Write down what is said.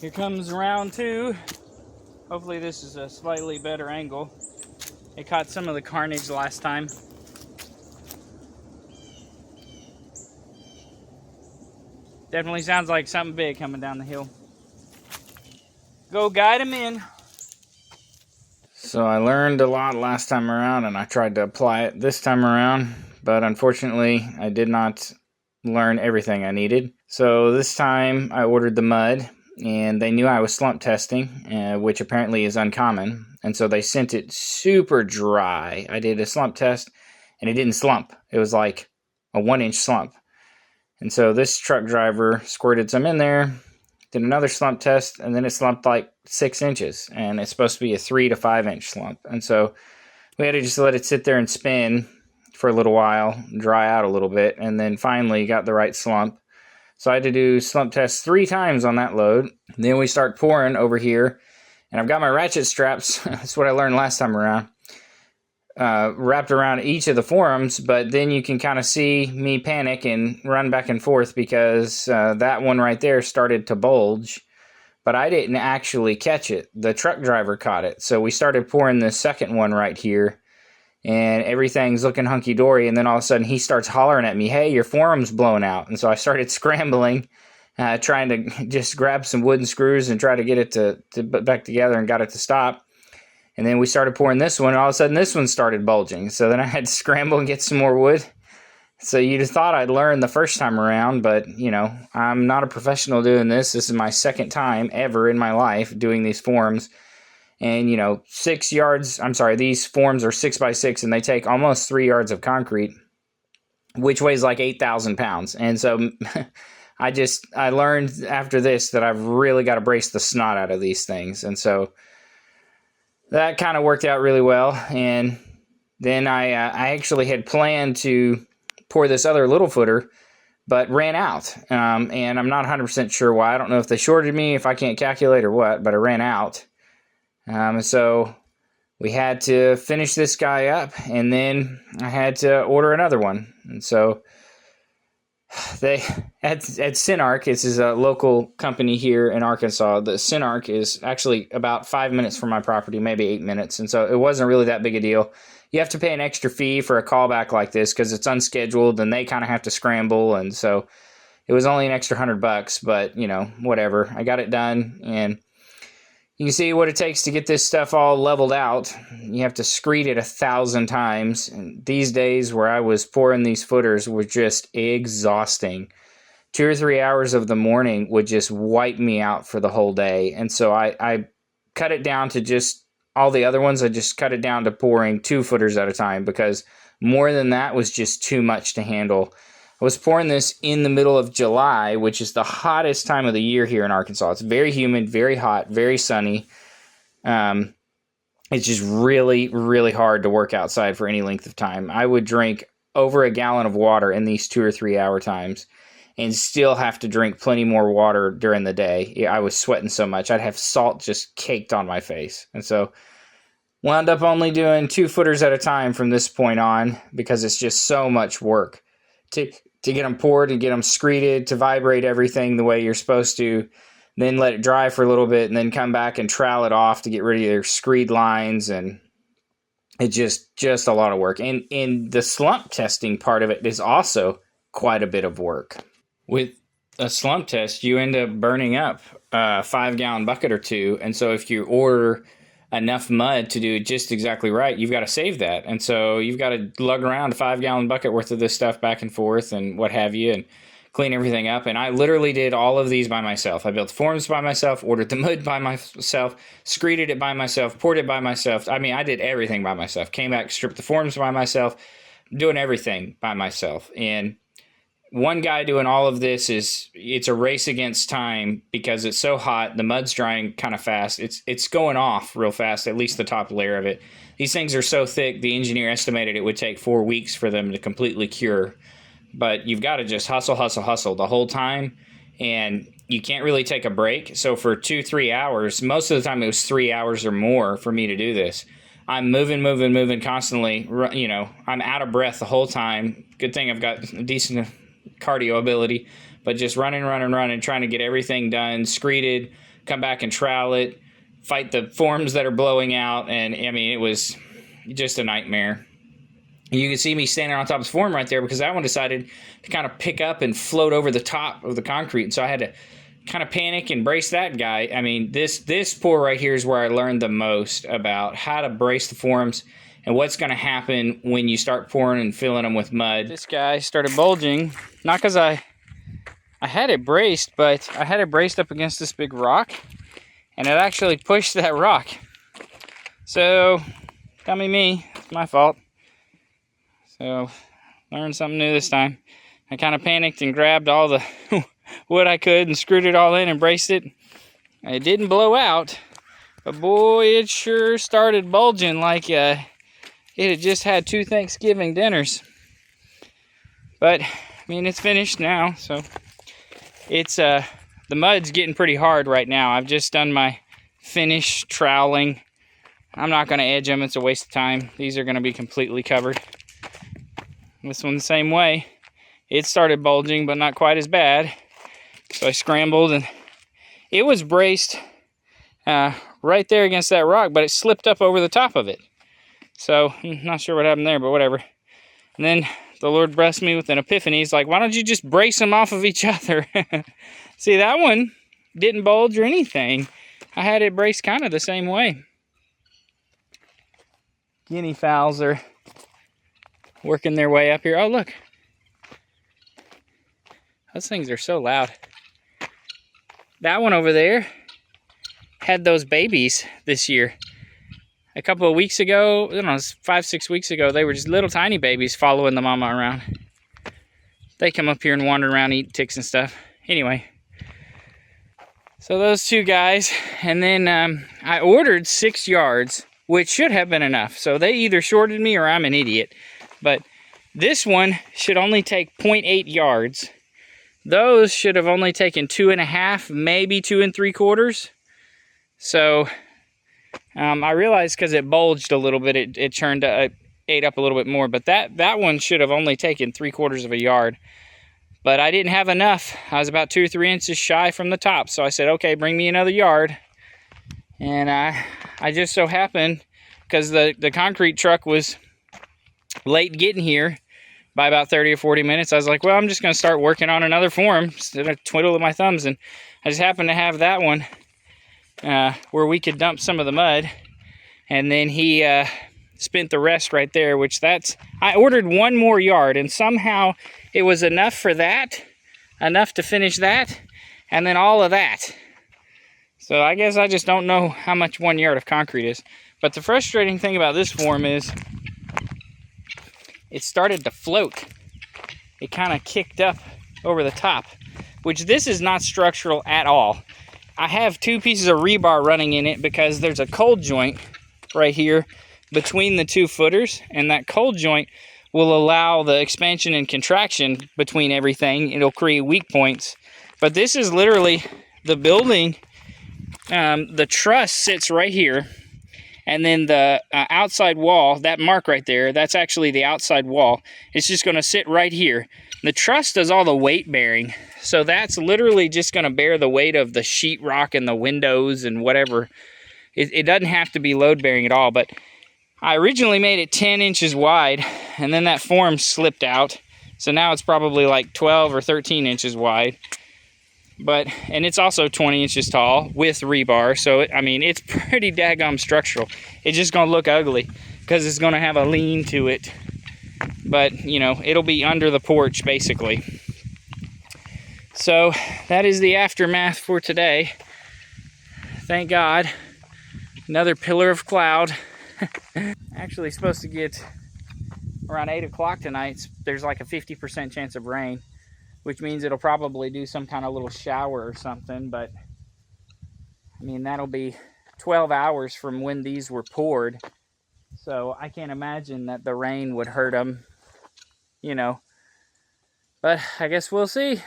Here comes round two. Hopefully this is a slightly better angle. It caught some of the carnage last time. Definitely sounds like something big coming down the hill. Go guide him in. So I learned a lot last time around, and I tried to apply it this time around, but unfortunately I did not learn everything I needed. So this time I ordered the mud, and they knew I was slump testing, which apparently is uncommon, and so they sent it super dry. I did a slump test, and it didn't slump. It was like a 1-inch slump. And so this truck driver squirted some in there, did another slump test, and then it slumped like 6 inches, and it's supposed to be a 3 to 5 inch slump. And so we had to just let it sit there and spin for a little while, dry out a little bit, and then finally got the right slump. So I had to do slump tests 3 times on that load. Then we start pouring over here, and I've got my ratchet straps. That's what I learned last time around. Wrapped around each of the forums, but then you can kind of see me panic and run back and forth because that one right there started to bulge, but I didn't actually catch it. The truck driver caught it. So we started pouring the second one right here, and everything's looking hunky-dory, and then all of a sudden he starts hollering at me, "Hey, your forum's blown out." And so I started scrambling, trying to just grab some wooden screws and try to get it to put back together, and got it to stop. And then we started pouring this one, and all of a sudden this one started bulging. So then I had to scramble and get some more wood. So you'd have thought I'd learned the first time around, but, you know, I'm not a professional doing this. This is my second time ever in my life doing these forms. And, you know, these forms are 6 by 6, and they take almost 3 yards of concrete, which weighs like 8,000 pounds. And so I learned after this that I've really got to brace the snot out of these things. And so that kind of worked out really well. And then I actually had planned to pour this other little footer, but ran out. And I'm not 100% sure why. I don't know if they shorted me, if I can't calculate or what, but I ran out. So we had to finish this guy up, and then I had to order another one. And so they at Synarch, this is a local company here in Arkansas. The Synarch is actually about 5 minutes from my property, maybe 8 minutes. And so it wasn't really that big a deal. You have to pay an extra fee for a callback like this because it's unscheduled, and they kind of have to scramble. And so it was only an extra $100, but, you know, whatever. I got it done, and you can see what it takes to get this stuff all leveled out. You have to screed it 1,000 times. And these days where I was pouring these footers were just exhausting. 2 or 3 hours of the morning would just wipe me out for the whole day. And so I cut it down to just all the other ones. I just cut it down to pouring 2 footers at a time because more than that was just too much to handle. I was pouring this in the middle of July, which is the hottest time of the year here in Arkansas. It's very humid, very hot, very sunny. It's just really, really hard to work outside for any length of time. I would drink over a gallon of water in these 2 or 3 hour times and still have to drink plenty more water during the day. I was sweating so much. I'd have salt just caked on my face. And so wound up only doing 2 footers at a time from this point on because it's just so much work to get them poured and get them screeded, to vibrate everything the way you're supposed to, then let it dry for a little bit, and then come back and trowel it off to get rid of your screed lines. And it's just a lot of work. And the slump testing part of it is also quite a bit of work. With a slump test, you end up burning up a 5-gallon bucket or 2. And so if you order enough mud to do it just exactly right, you've got to save that. And so you've got to lug around a 5-gallon bucket worth of this stuff back and forth and what have you, and clean everything up. And I literally did all of these by myself. I built forms by myself, ordered the mud by myself, screeded it by myself, poured it by myself. I mean, I did everything by myself. Came back, stripped the forms by myself, doing everything by myself. And one guy doing all of this it's a race against time because it's so hot. The mud's drying kind of fast. It's going off real fast, at least the top layer of it. These things are so thick, the engineer estimated it would take 4 weeks for them to completely cure. But you've got to just hustle the whole time, and you can't really take a break. So for 2-3 hours, most of the time it was 3 hours or more for me to do this. I'm moving constantly. You know, I'm out of breath the whole time. Good thing I've got a decent cardio ability, but just running, trying to get everything done, screeded, come back and trowel it, fight the forms that are blowing out, and I mean, it was just a nightmare. You can see me standing on top of this form right there because that one decided to kind of pick up and float over the top of the concrete. And so I had to kind of panic and brace that guy. I mean, this pour right here is where I learned the most about how to brace the forms and what's going to happen when you start pouring and filling them with mud. This guy started bulging, not because I had it braced, but I had it braced up against this big rock, and it actually pushed that rock. So, dummy me, it's my fault. So, learned something new this time. I kind of panicked and grabbed all the wood I could and screwed it all in and braced it. It didn't blow out, but boy, it sure started bulging like it had just had 2 Thanksgiving dinners. But, I mean, it's finished now, so it's, the mud's getting pretty hard right now. I've just done my finish troweling. I'm not going to edge them, it's a waste of time. These are going to be completely covered. This one the same way. It started bulging, but not quite as bad. So I scrambled, and it was braced right there against that rock, but it slipped up over the top of it. So I'm not sure what happened there, but whatever. And then the Lord blessed me with an epiphany. He's like, why don't you just brace them off of each other? See, that one didn't bulge or anything. I had it braced kind of the same way. Guinea fowls are working their way up here. Oh, look. Those things are so loud. That one over there had those babies this year. A couple of weeks ago, I don't know, 5-6 weeks ago, they were just little tiny babies following the mama around. They come up here and wander around, eat ticks and stuff. Anyway, so those 2 guys, and then I ordered 6 yards, which should have been enough. So they either shorted me or I'm an idiot. But this one should only take 0.8 yards. Those should have only taken 2.5, maybe 2 3/4. So I realized because it bulged a little bit, it turned ate up a little bit more. But that one should have only taken 3/4 of a yard. But I didn't have enough. I was about 2 or 3 inches shy from the top. So I said, okay, bring me another yard. And I just so happened, because the concrete truck was late getting here by about 30 or 40 minutes, I was like, well, I'm just going to start working on another form instead of twiddling my thumbs. And I just happened to have that one where we could dump some of the mud. And then he spent the rest right there, which I ordered 1 more yard, and somehow it was enough for that, enough to finish that, and then all of that. So I guess I just don't know how much 1 yard of concrete is. But the frustrating thing about this form is it started to float. It kind of kicked up over the top, which this is not structural at all. I have 2 pieces of rebar running in it because there's a cold joint right here between the 2 footers, and that cold joint will allow the expansion and contraction between everything. It'll create weak points. But this is literally the building. The truss sits right here. And then the outside wall, that mark right there, that's actually the outside wall. It's just going to sit right here. The truss does all the weight bearing. So that's literally just going to bear the weight of the sheetrock and the windows and whatever. It doesn't have to be load bearing at all. But I originally made it 10 inches wide, and then that form slipped out. So now it's probably like 12 or 13 inches wide. And it's also 20 inches tall with rebar. So, it's pretty daggum structural. It's just going to look ugly because it's going to have a lean to it. But, it'll be under the porch, basically. So, that is the aftermath for today. Thank God. Another pillar of cloud. Actually supposed to get around 8 o'clock tonight. There's like a 50% chance of rain, which means it'll probably do some kind of little shower or something. But that'll be 12 hours from when these were poured, so I can't imagine that the rain would hurt them, but I guess we'll see.